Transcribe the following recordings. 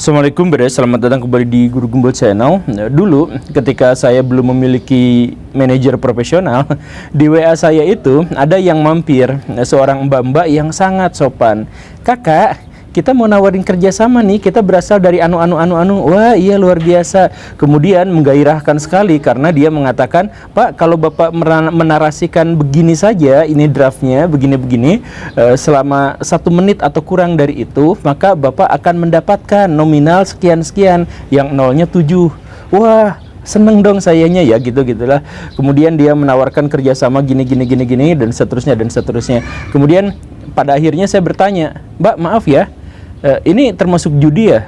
Assalamualaikum Bre, selamat datang kembali di Guru Gembel Channel. Dulu ketika saya belum memiliki manajer profesional, di WA saya itu ada yang mampir, seorang mbak-mbak yang sangat sopan. Kakak, kita mau nawarin kerjasama nih, kita berasal dari anu. Wah iya, luar biasa. Kemudian menggairahkan sekali karena dia mengatakan, Pak, kalau Bapak menarasikan begini saja, ini draftnya begini-begini, selama 1 menit atau kurang dari itu, maka Bapak akan mendapatkan nominal sekian-sekian, yang nolnya 7. Wah, seneng dong sayanya ya, gitu-gitulah. Kemudian dia menawarkan kerjasama gini dan seterusnya. Kemudian pada akhirnya saya bertanya, Mbak, maaf ya, ini termasuk judi ya?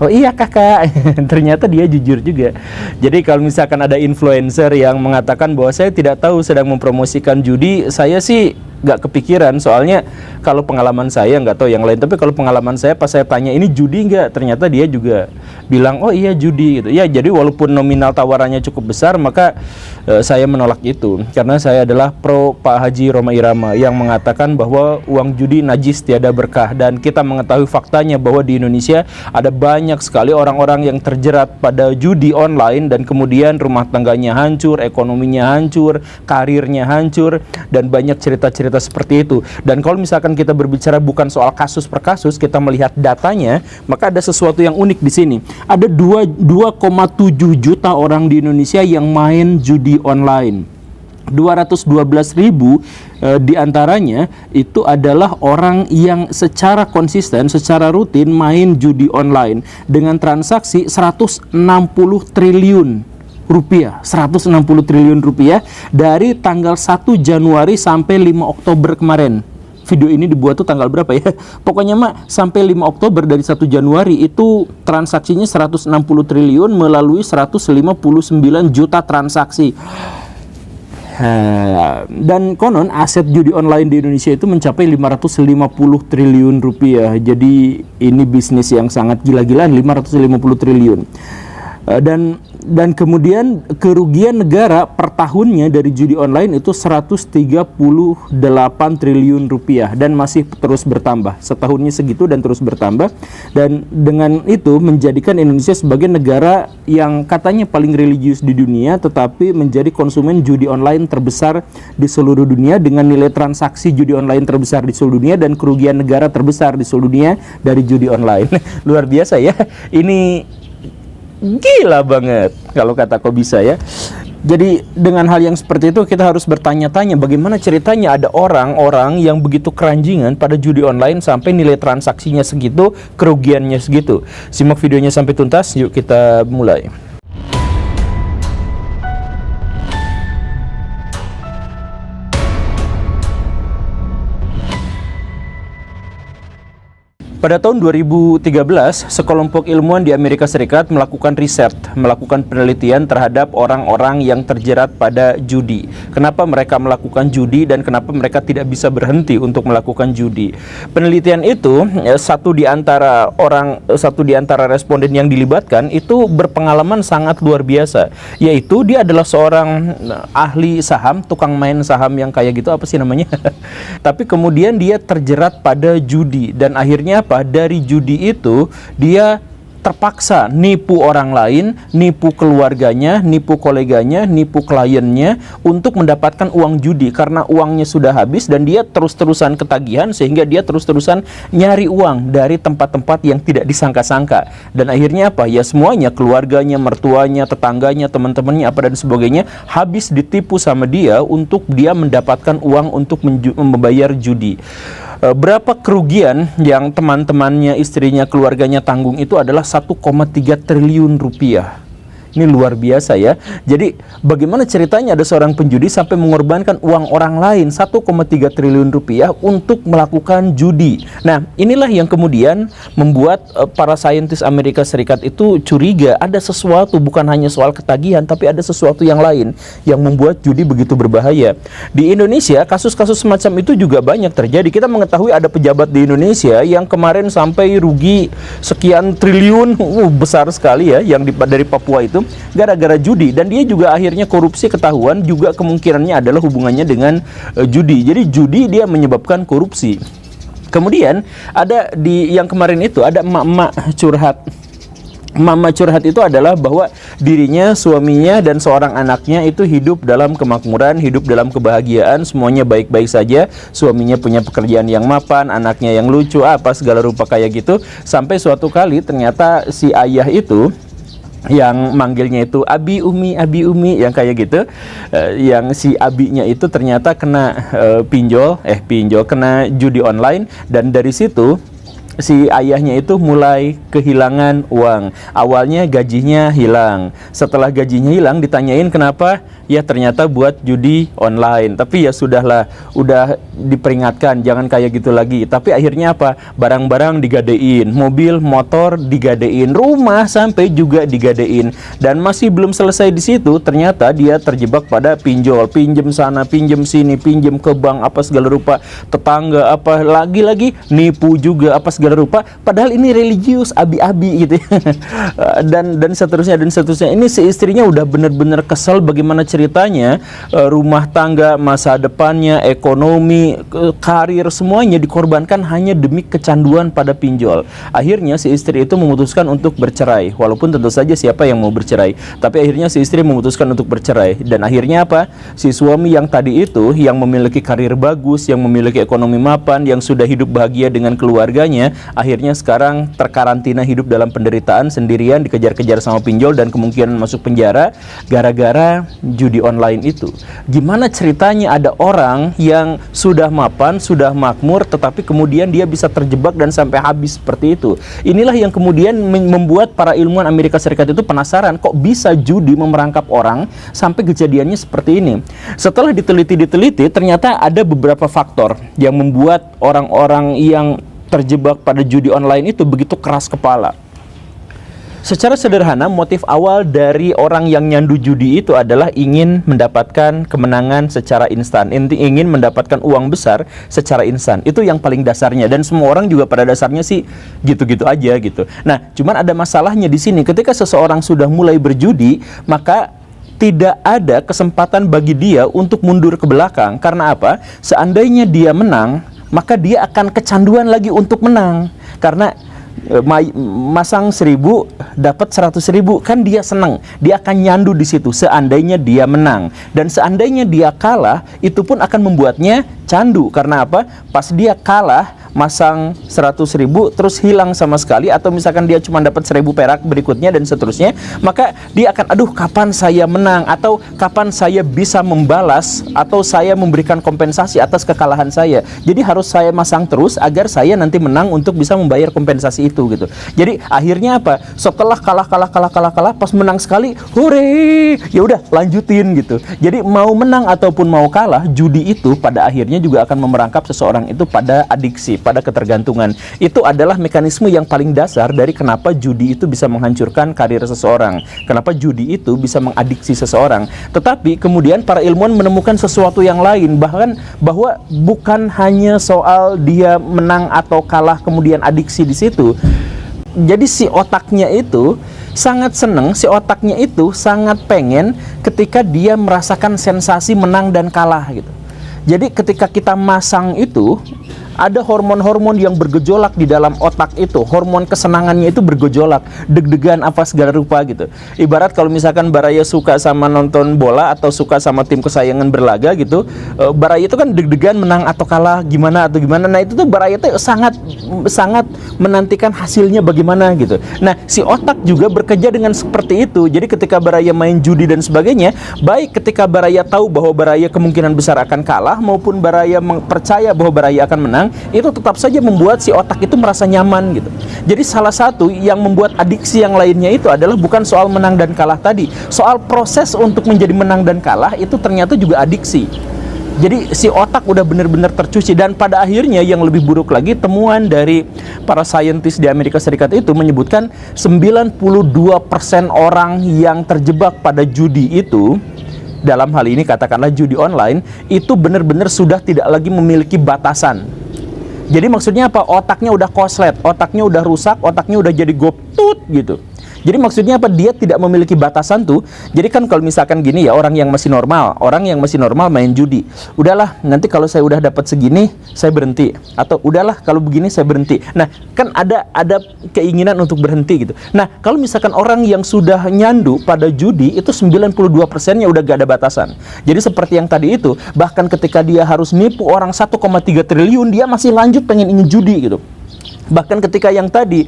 Oh iya kakak. Ternyata dia jujur juga. Jadi kalau misalkan ada influencer yang mengatakan bahwa saya tidak tahu sedang mempromosikan judi, saya sih nggak kepikiran. Soalnya kalau pengalaman saya, nggak tahu yang lain, tapi kalau pengalaman saya pas saya tanya ini judi nggak, ternyata dia juga bilang oh iya judi gitu. Ya jadi walaupun nominal tawarannya cukup besar, maka saya menolak itu karena saya adalah pro Pak Haji Rhoma Irama yang mengatakan bahwa uang judi najis tiada berkah, dan kita mengetahui faktanya bahwa di Indonesia ada banyak sekali orang-orang yang terjerat pada judi online dan kemudian rumah tangganya hancur, ekonominya hancur, karirnya hancur, dan banyak cerita-cerita seperti itu. Dan kalau misalkan kita berbicara bukan soal kasus per kasus, kita melihat datanya, maka ada sesuatu yang unik di sini. Ada 2,7 juta orang di Indonesia yang main judi online. 212.000 diantaranya itu adalah orang yang secara konsisten, secara rutin main judi online dengan transaksi 160 triliun rupiah, 160 triliun rupiah dari tanggal 1 Januari sampai 5 Oktober kemarin. Video ini dibuat tuh tanggal berapa ya? Pokoknya mah sampai 5 Oktober dari 1 Januari itu transaksinya 160 triliun melalui 159 juta transaksi. Dan konon aset judi online di Indonesia itu mencapai 550 triliun rupiah. Jadi ini bisnis yang sangat gila-gilaan, 550 triliun. Dan kemudian kerugian negara per tahunnya dari judi online itu 138 triliun rupiah dan masih terus bertambah. Setahunnya segitu dan terus bertambah. Dan dengan itu menjadikan Indonesia sebagai negara yang katanya paling religius di dunia, tetapi menjadi konsumen judi online terbesar di seluruh dunia dengan nilai transaksi judi online terbesar di seluruh dunia dan kerugian negara terbesar di seluruh dunia dari judi online. Luar biasa ya. Ini gila banget kalau kata kok bisa ya. Jadi dengan hal yang seperti itu kita harus bertanya-tanya bagaimana ceritanya ada orang-orang yang begitu keranjingan pada judi online sampai nilai transaksinya segitu, kerugiannya segitu. Simak videonya sampai tuntas, yuk kita mulai. Pada tahun 2013, sekelompok ilmuwan di Amerika Serikat melakukan riset, melakukan penelitian terhadap orang-orang yang terjerat pada judi. Kenapa mereka melakukan judi dan kenapa mereka tidak bisa berhenti untuk melakukan judi. Penelitian itu, satu di antara responden yang dilibatkan itu berpengalaman sangat luar biasa, yaitu dia adalah seorang ahli saham, tukang main saham yang kayak gitu, apa sih namanya? Tapi kemudian dia terjerat pada judi dan akhirnya apa? Dari judi itu dia terpaksa nipu orang lain, nipu keluarganya, nipu koleganya, nipu kliennya untuk mendapatkan uang judi karena uangnya sudah habis dan dia terus-terusan ketagihan sehingga dia terus-terusan nyari uang dari tempat-tempat yang tidak disangka-sangka. Dan akhirnya apa? Ya semuanya, keluarganya, mertuanya, tetangganya, teman-temannya apa dan sebagainya habis ditipu sama dia untuk dia mendapatkan uang untuk membayar judi. Berapa kerugian yang teman-temannya, istrinya, keluarganya tanggung itu adalah 1,3 triliun rupiah. Ini luar biasa ya. Jadi bagaimana ceritanya ada seorang penjudi sampai mengorbankan uang orang lain 1,3 triliun rupiah untuk melakukan judi. Nah inilah yang kemudian membuat para saintis Amerika Serikat itu curiga ada sesuatu, bukan hanya soal ketagihan, tapi ada sesuatu yang lain yang membuat judi begitu berbahaya. Di Indonesia kasus-kasus semacam itu juga banyak terjadi. Kita mengetahui ada pejabat di Indonesia yang kemarin sampai rugi sekian triliun, besar sekali ya, yang dari Papua itu gara-gara judi, dan dia juga akhirnya korupsi ketahuan, juga kemungkinannya adalah hubungannya dengan judi. Jadi judi dia menyebabkan korupsi. Kemudian ada di yang kemarin itu ada emak-emak curhat. Mama curhat itu adalah bahwa dirinya, suaminya, dan seorang anaknya itu hidup dalam kemakmuran, hidup dalam kebahagiaan, semuanya baik-baik saja. Suaminya punya pekerjaan yang mapan, anaknya yang lucu, apa segala rupa kayak gitu. Sampai suatu kali ternyata si ayah itu yang manggilnya itu abi umi yang kayak gitu, yang si abinya itu ternyata kena pinjol, kena judi online, dan dari situ si ayahnya itu mulai kehilangan uang. Awalnya gajinya hilang. Setelah gajinya hilang ditanyain kenapa? Ya ternyata buat judi online. Tapi ya sudahlah, udah diperingatkan jangan kayak gitu lagi. Tapi akhirnya apa? Barang-barang digadein, mobil, motor digadein, rumah sampai juga digadein. Dan masih belum selesai di situ, ternyata dia terjebak pada pinjol, pinjem sana, pinjem sini, pinjem ke bank apa segala rupa, tetangga apa lagi-lagi nipu juga apa segala rupa, padahal ini religius, abi-abi gitu ya. dan seterusnya. Ini si istrinya udah bener-bener kesel bagaimana ceritanya rumah tangga, masa depannya, ekonomi, karir, semuanya dikorbankan hanya demi kecanduan pada pinjol. Akhirnya si istri itu memutuskan untuk bercerai, walaupun tentu saja siapa yang mau bercerai, tapi akhirnya si istri memutuskan untuk bercerai. Dan akhirnya apa? Si suami yang tadi itu, yang memiliki karir bagus, yang memiliki ekonomi mapan, yang sudah hidup bahagia dengan keluarganya, akhirnya sekarang terkarantina hidup dalam penderitaan sendirian, dikejar-kejar sama pinjol dan kemungkinan masuk penjara gara-gara judi online itu. Gimana ceritanya ada orang yang sudah mapan, sudah makmur, tetapi kemudian dia bisa terjebak dan sampai habis seperti itu. Inilah yang kemudian membuat para ilmuwan Amerika Serikat itu penasaran, kok bisa judi memerangkap orang sampai kejadiannya seperti ini. Setelah diteliti, ternyata ada beberapa faktor yang membuat orang-orang yang terjebak pada judi online itu begitu keras kepala. Secara sederhana, motif awal dari orang yang nyandu judi itu adalah ingin mendapatkan kemenangan secara instan, ingin mendapatkan uang besar secara instan. Itu yang paling dasarnya, dan semua orang juga pada dasarnya sih gitu-gitu aja gitu. Nah, cuman ada masalahnya di sini. Ketika seseorang sudah mulai berjudi, maka tidak ada kesempatan bagi dia untuk mundur ke belakang. Karena apa? Seandainya dia menang, maka dia akan kecanduan lagi untuk menang. Karena masang 1.000 dapat 100.000, kan dia senang, dia akan nyandu di situ seandainya dia menang. Dan seandainya dia kalah, itu pun akan membuatnya candu. Karena apa? Pas dia kalah, masang 100.000 terus hilang sama sekali, atau misalkan dia cuma dapat 1.000 perak berikutnya dan seterusnya, maka dia akan, aduh kapan saya menang, atau kapan saya bisa membalas, atau saya memberikan kompensasi atas kekalahan saya. Jadi harus saya masang terus agar saya nanti menang untuk bisa membayar kompensasi itu gitu. Jadi akhirnya apa? Setelah kalah, pas menang sekali, hore, ya udah lanjutin gitu. Jadi mau menang ataupun mau kalah, judi itu pada akhirnya juga akan memerangkap seseorang itu pada adiksi, pada ketergantungan. Itu adalah mekanisme yang paling dasar dari kenapa judi itu bisa menghancurkan karir seseorang, kenapa judi itu bisa mengadiksi seseorang. Tetapi kemudian para ilmuwan menemukan sesuatu yang lain, bahkan bahwa bukan hanya soal dia menang atau kalah kemudian adiksi di situ. Jadi si otaknya itu sangat seneng, si otaknya itu sangat pengen ketika dia merasakan sensasi menang dan kalah gitu. Jadi ketika kita masang itu, ada hormon-hormon yang bergejolak di dalam otak itu. Hormon kesenangannya itu bergejolak, deg-degan apa segala rupa gitu. Ibarat kalau misalkan Baraya suka sama nonton bola atau suka sama tim kesayangan berlaga gitu, Baraya itu kan deg-degan menang atau kalah, gimana atau gimana. Nah itu tuh Baraya tuh sangat menantikan hasilnya bagaimana gitu. Nah si otak juga bekerja dengan seperti itu. Jadi ketika Baraya main judi dan sebagainya, baik ketika Baraya tahu bahwa Baraya kemungkinan besar akan kalah, maupun Baraya percaya bahwa Baraya akan menang, itu tetap saja membuat si otak itu merasa nyaman gitu. Jadi salah satu yang membuat adiksi yang lainnya itu adalah bukan soal menang dan kalah tadi, soal proses untuk menjadi menang dan kalah itu ternyata juga adiksi. Jadi si otak udah benar-benar tercuci. Dan pada akhirnya yang lebih buruk lagi, temuan dari para saintis di Amerika Serikat itu menyebutkan 92% orang yang terjebak pada judi itu, dalam hal ini katakanlah judi online, itu benar-benar sudah tidak lagi memiliki batasan. Jadi maksudnya apa? Otaknya udah koslet, otaknya udah rusak, otaknya udah jadi goptut gitu. Jadi maksudnya apa? Dia tidak memiliki batasan tuh. Jadi kan kalau misalkan gini ya, orang yang masih normal main judi. Udahlah, nanti kalau saya udah dapat segini, saya berhenti. Atau udahlah, kalau begini saya berhenti. Nah, kan ada keinginan untuk berhenti gitu. Nah, kalau misalkan orang yang sudah nyandu pada judi, itu 92%-nya udah gak ada batasan. Jadi seperti yang tadi itu, bahkan ketika dia harus nipu orang 1,3 triliun, dia masih lanjut pengen ingin judi gitu. Bahkan ketika yang tadi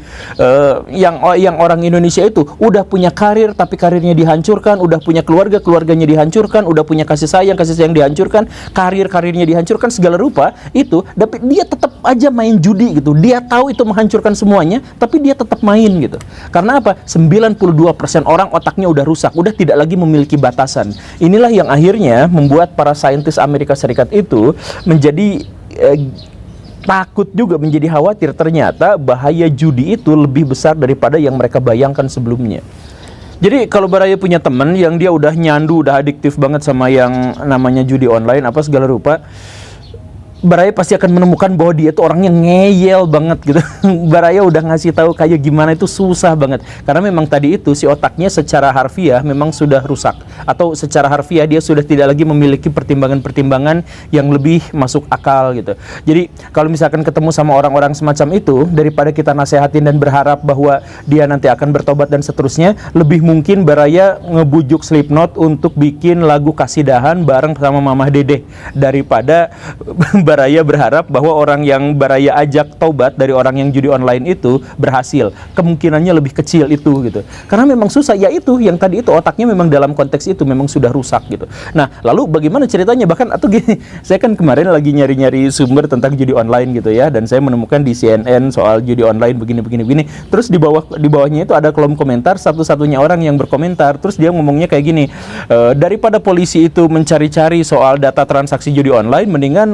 yang orang Indonesia itu udah punya karir tapi karirnya dihancurkan, udah punya keluarganya dihancurkan, udah punya kasih sayang dihancurkan, karirnya dihancurkan segala rupa itu, tapi dia tetap aja main judi gitu. Dia tahu itu menghancurkan semuanya, tapi dia tetap main gitu. Karena apa? 92% orang otaknya udah rusak, udah tidak lagi memiliki batasan. Inilah yang akhirnya membuat para saintis Amerika Serikat itu menjadi takut juga, menjadi khawatir. Ternyata bahaya judi itu lebih besar daripada yang mereka bayangkan sebelumnya. Jadi kalau Baraya punya teman yang dia udah nyandu, udah adiktif banget sama yang namanya judi online apa segala rupa, Baraya pasti akan menemukan bahwa dia itu orangnya ngeyel banget gitu. Baraya udah ngasih tahu kayak gimana itu susah banget. Karena memang tadi itu si otaknya secara harfiah memang sudah rusak. Atau secara harfiah dia sudah tidak lagi memiliki pertimbangan-pertimbangan yang lebih masuk akal gitu. Jadi kalau misalkan ketemu sama orang-orang semacam itu, daripada kita nasehatin dan berharap bahwa dia nanti akan bertobat dan seterusnya, lebih mungkin Baraya ngebujuk Slipknot untuk bikin lagu kasidahan bareng sama Mamah Dede, daripada Baraya berharap bahwa orang yang Baraya ajak taubat dari orang yang judi online itu berhasil. Kemungkinannya lebih kecil itu gitu. Karena memang susah, ya itu yang tadi itu otaknya memang dalam konteks itu memang sudah rusak gitu. Nah, lalu bagaimana ceritanya? Bahkan atau gini, saya kan kemarin lagi nyari-nyari sumber tentang judi online gitu ya, dan saya menemukan di CNN soal judi online begini. Terus di bawahnya itu ada kolom komentar, satu-satunya orang yang berkomentar, terus dia ngomongnya kayak gini, daripada polisi itu mencari-cari soal data transaksi judi online, mendingan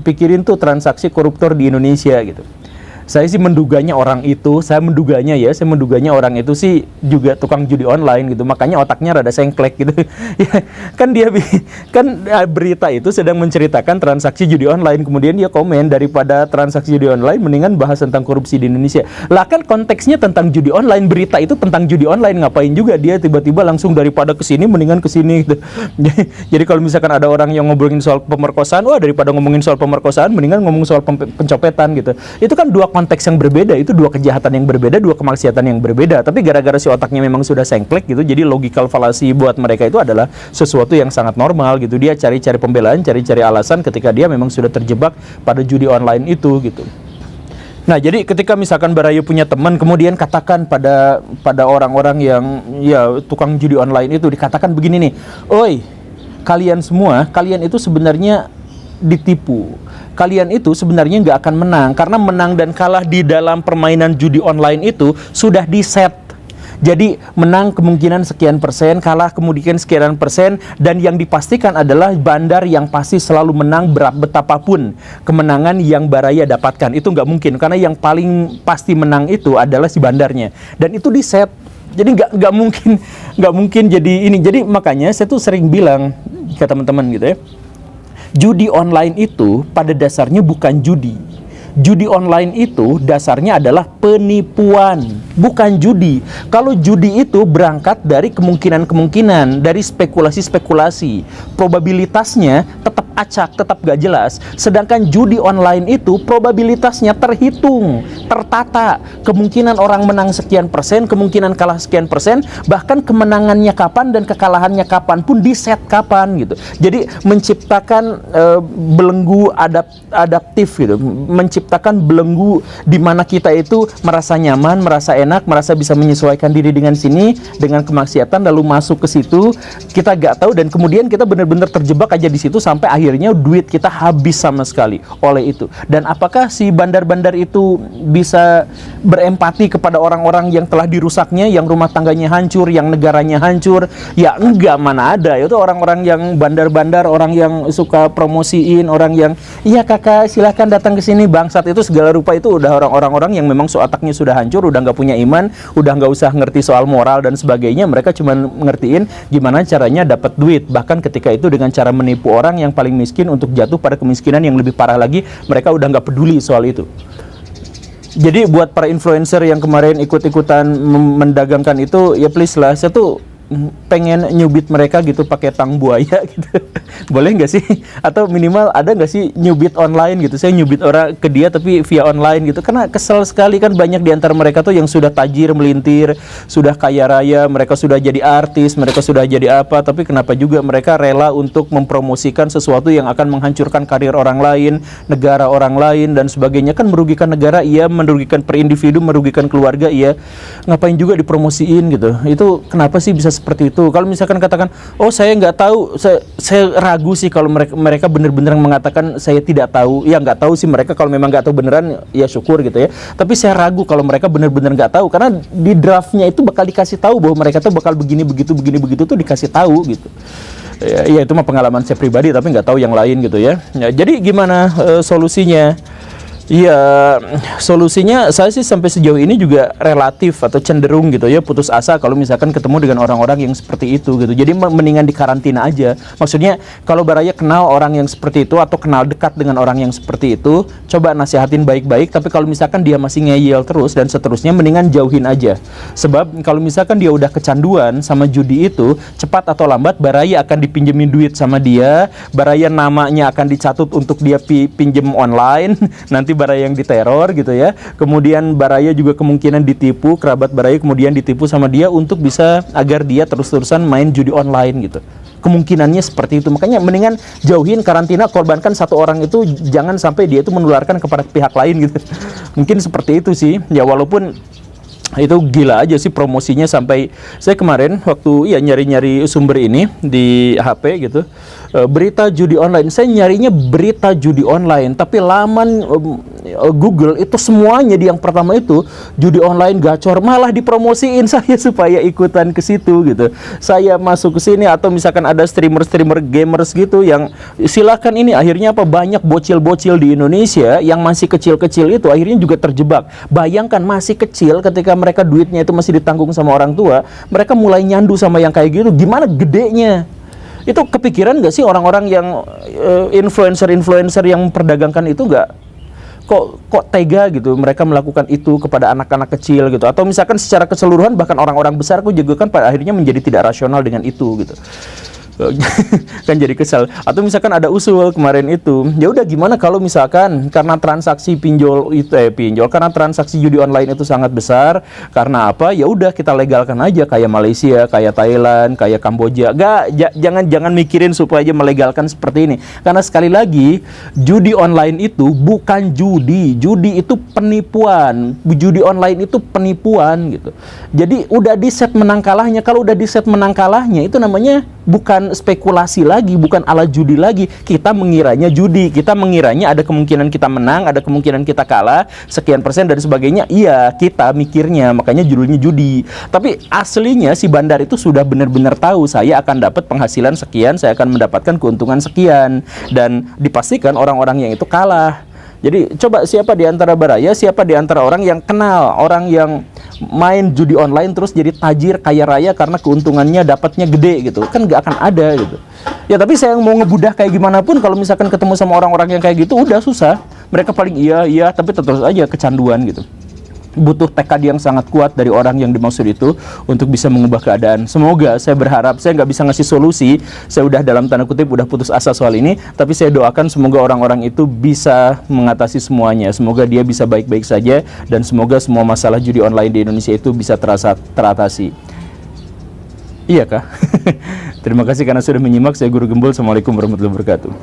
pikirin tuh transaksi koruptor di Indonesia gitu. Saya sih menduganya orang itu, saya menduganya orang itu sih juga tukang judi online gitu. Makanya otaknya rada sengklek gitu. Ya, kan berita itu sedang menceritakan transaksi judi online, kemudian dia komen daripada transaksi judi online mendingan bahas tentang korupsi di Indonesia. Lah kan konteksnya tentang judi online, berita itu tentang judi online, ngapain juga dia tiba-tiba langsung daripada ke sini mendingan ke sini gitu. Jadi kalau misalkan ada orang yang ngobrolin soal pemerkosaan, wah daripada ngomongin soal pemerkosaan mendingan ngomong soal pencopetan gitu. Itu kan dua konteks yang berbeda, itu dua kejahatan yang berbeda, dua kemaksiatan yang berbeda. Tapi gara-gara si otaknya memang sudah sengklek gitu, jadi logical fallacy buat mereka itu adalah sesuatu yang sangat normal gitu. Dia cari-cari pembelaan, cari-cari alasan ketika dia memang sudah terjebak pada judi online itu gitu. Nah, jadi ketika misalkan Baraya punya teman, kemudian katakan pada orang-orang yang ya tukang judi online itu, dikatakan begini nih, oi, kalian semua, kalian itu sebenarnya ditipu. Kalian itu sebenarnya nggak akan menang, karena menang dan kalah di dalam permainan judi online itu sudah di-set. Jadi menang kemungkinan sekian persen, kalah kemudian sekian persen, dan yang dipastikan adalah bandar yang pasti selalu menang betapapun kemenangan yang Baraya dapatkan. Itu nggak mungkin, karena yang paling pasti menang itu adalah si bandarnya, dan itu di-set. Jadi nggak mungkin jadi ini. Jadi makanya saya tuh sering bilang ke teman-teman gitu ya, judi online itu pada dasarnya bukan judi. Judi online itu dasarnya adalah penipuan, bukan judi. Kalau judi itu berangkat dari kemungkinan-kemungkinan, dari spekulasi-spekulasi. Probabilitasnya tetap acak, tetap gak jelas. Sedangkan judi online itu probabilitasnya terhitung, tertata. Kemungkinan orang menang sekian persen, kemungkinan kalah sekian persen, bahkan kemenangannya kapan dan kekalahannya kapan pun di-set kapan gitu. Jadi menciptakan belenggu adaptif gitu, menciptakan belenggu di mana kita itu merasa nyaman, merasa enak, merasa bisa menyesuaikan diri dengan sini, dengan kemaksiatan, lalu masuk ke situ, kita gak tahu, dan kemudian kita benar-benar terjebak aja di situ sampai akhirnya duit kita habis sama sekali oleh itu. Dan apakah si bandar-bandar itu bisa berempati kepada orang-orang yang telah dirusaknya, yang rumah tangganya hancur, yang negaranya hancur? Ya enggak, mana ada. Itu orang-orang yang bandar-bandar, orang yang suka promosiin, orang yang iya kakak silahkan datang ke sini, bangsat itu segala rupa, itu udah orang-orang yang memang otaknya sudah hancur, udah nggak punya iman, udah nggak usah ngerti soal moral dan sebagainya. Mereka cuma ngertiin gimana caranya dapat duit, bahkan ketika itu dengan cara menipu orang yang paling miskin untuk jatuh pada kemiskinan yang lebih parah lagi. Mereka udah nggak peduli soal itu. Jadi buat para influencer yang kemarin ikut-ikutan mendagangkan itu, ya please lah, saya tuh pengen nyubit mereka gitu pakai tang buaya gitu. Boleh nggak sih? Atau minimal ada nggak sih nyubit online gitu? Saya nyubit orang ke dia tapi via online gitu. Karena kesel sekali kan, banyak di antara mereka tuh yang sudah tajir melintir, sudah kaya raya, mereka sudah jadi artis, mereka sudah jadi apa, tapi kenapa juga mereka rela untuk mempromosikan sesuatu yang akan menghancurkan karir orang lain, negara orang lain dan sebagainya. Kan merugikan negara iya, merugikan per individu, merugikan keluarga iya. Ngapain juga dipromosiin gitu? Itu kenapa sih bisa seperti itu? Kalau misalkan katakan, oh saya nggak tahu, saya ragu sih kalau mereka benar-benar mengatakan saya tidak tahu. Ya nggak tahu sih mereka, kalau memang nggak tahu beneran ya syukur gitu ya. Tapi saya ragu kalau mereka benar-benar nggak tahu, karena di draftnya itu bakal dikasih tahu bahwa mereka tuh bakal begini begitu tuh dikasih tahu gitu. Ya itu mah pengalaman saya pribadi, tapi nggak tahu yang lain gitu ya. Jadi gimana solusinya? Iya, solusinya saya sih sampai sejauh ini juga relatif atau cenderung gitu ya, putus asa kalau misalkan ketemu dengan orang-orang yang seperti itu gitu. Jadi mendingan dikarantina aja. Maksudnya kalau Baraya kenal orang yang seperti itu atau kenal dekat dengan orang yang seperti itu, coba nasihatin baik-baik. Tapi kalau misalkan dia masih ngeyel terus dan seterusnya, mendingan jauhin aja. Sebab kalau misalkan dia udah kecanduan sama judi itu, cepat atau lambat Baraya akan dipinjemin duit sama dia. Baraya namanya akan dicatut untuk dia pinjem online. Nanti Baraya yang diteror gitu ya. Kemudian Baraya juga kemungkinan ditipu, kerabat Baraya kemudian ditipu sama dia untuk bisa agar dia terus-terusan main judi online gitu. Kemungkinannya seperti itu. Makanya mendingan jauhin, karantina, korbankan satu orang itu, jangan sampai dia itu menularkan kepada pihak lain gitu. Mungkin seperti itu sih. Ya walaupun itu gila aja sih promosinya, sampai saya kemarin waktu ya nyari-nyari sumber ini di HP gitu, berita judi online, saya nyarinya berita judi online, tapi laman Google itu semuanya di yang pertama itu judi online gacor, malah dipromosiin saya supaya ikutan ke situ gitu. Saya masuk ke sini, atau misalkan ada streamer gamers gitu yang silakan ini, akhirnya apa, banyak bocil-bocil di Indonesia yang masih kecil-kecil itu akhirnya juga terjebak. Bayangkan masih kecil, ketika mereka duitnya itu masih ditanggung sama orang tua, mereka mulai nyandu sama yang kayak gitu. Gimana gedenya? Itu kepikiran nggak sih orang-orang yang influencer yang memperdagangkan itu, nggak kok tega gitu mereka melakukan itu kepada anak-anak kecil gitu, atau misalkan secara keseluruhan bahkan orang-orang besar kok juga kan pada akhirnya menjadi tidak rasional dengan itu gitu. Kan jadi kesal. Atau misalkan ada usul kemarin itu, ya udah gimana kalau misalkan karena transaksi karena transaksi judi online itu sangat besar, karena apa, ya udah kita legalkan aja kayak Malaysia, kayak Thailand, kayak Kamboja. Jangan mikirin supaya aja melegalkan seperti ini, karena sekali lagi judi online itu bukan judi itu penipuan. Judi online itu penipuan gitu. Jadi udah di set menang kalahnya. Kalau udah di set menang kalahnya, itu namanya bukan spekulasi lagi, bukan ala judi lagi. Kita mengiranya judi, kita mengiranya ada kemungkinan kita menang, ada kemungkinan kita kalah, sekian persen dan sebagainya. Iya, kita mikirnya, makanya judulnya judi. Tapi aslinya si bandar itu sudah benar-benar tahu, saya akan dapat penghasilan sekian, saya akan mendapatkan keuntungan sekian, dan dipastikan orang-orang yang itu kalah. Jadi coba siapa di antara Baraya, siapa di antara orang yang kenal orang yang main judi online terus jadi tajir kaya raya karena keuntungannya dapatnya gede gitu? Kan nggak akan ada gitu. Ya tapi saya mau ngebudah kayak gimana pun, kalau misalkan ketemu sama orang-orang yang kayak gitu udah susah. Mereka paling iya tapi terus aja kecanduan gitu. Butuh tekad yang sangat kuat dari orang yang dimaksud itu untuk bisa mengubah keadaan. Semoga, saya berharap, saya nggak bisa ngasih solusi, saya udah dalam tanda kutip udah putus asa soal ini, tapi saya doakan semoga orang-orang itu bisa mengatasi semuanya. Semoga dia bisa baik-baik saja, dan semoga semua masalah judi online di Indonesia itu bisa teratasi. Iya kah? Terima kasih karena sudah menyimak. Saya Guru Gembul. Assalamualaikum warahmatullahi wabarakatuh.